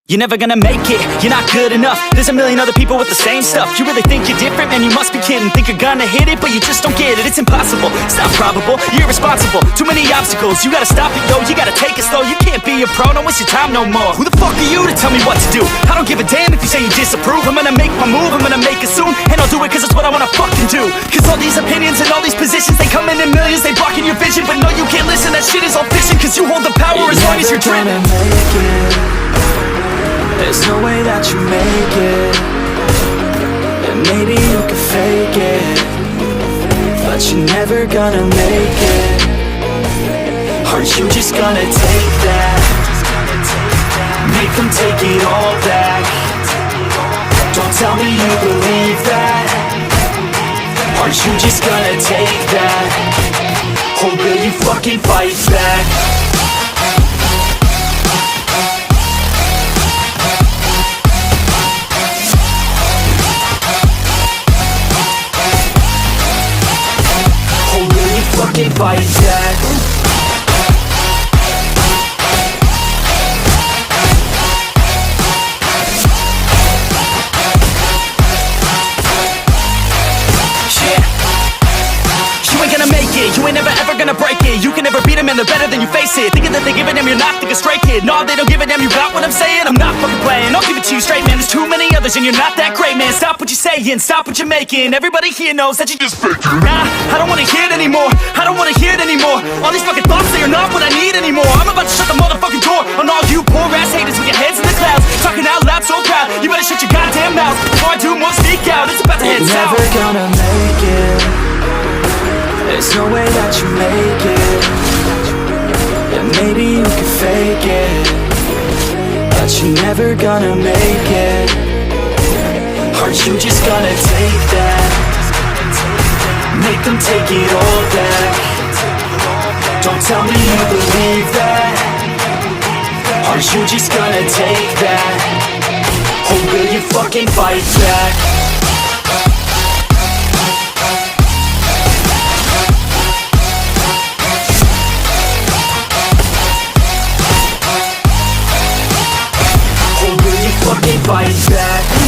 You're never gonna make it, you're not good enough. There's a million other people with the same stuff. You really think you're different? Man, you must be kidding. Think you're gonna hit it, but you just don't get it. It's impossible, it's not probable, you're irresponsible. Too many obstacles, you gotta stop it, yo. You gotta take it slow, you can't be a pro. Don't waste your time no more. Who the fuck are you to tell me what to do? I don't give a damn if you say you disapprove. I'm gonna make my move, I'm gonna make it soon. And I'll do it cause it's what I wanna fucking do. Cause all these opinions and all these positions, they come in millions, they blocking your vision. But no, you can't listen, that shit is all fiction. Cause you hold the power as long as you're dreaming. There's no way that you make it. And maybe you can fake it, but you're never gonna make it. Aren't you just gonna take that? Make them take it all back. Don't tell me you believe that. Aren't you just gonna take that? Or will you fucking fight back? Fucking fight back. You ain't gonna make it, you ain't never ever gonna break it. You can never beat them and they're better than you, face it. Thinking that they give a damn, you're not, think a straight kid. No, they don't give a damn, you got what I'm saying? I'm not fucking playing, I'll give it to you straight, man. There's too many others and you're not that great, man. Stop what you're saying, stop what you're making. Everybody here knows that you just fake it. Nah, I don't wanna hear it anymore, I don't wanna hear it anymore. All these fucking thoughts, they are not what I need anymore. I'm about to shut the motherfucking door on all you poor ass haters with your heads in the clouds. Talking out loud so proud, you better shut your goddamn mouth before I do more speak out. It's about to head south. You're never gonna make it. There's no way that you make it. And maybe you can fake it, but you're never gonna make it. Aren't you just gonna take that? Make them take it all back. Don't tell me you believe that. Aren't you just gonna take that? Or will you fucking fight back? Fucking fight back.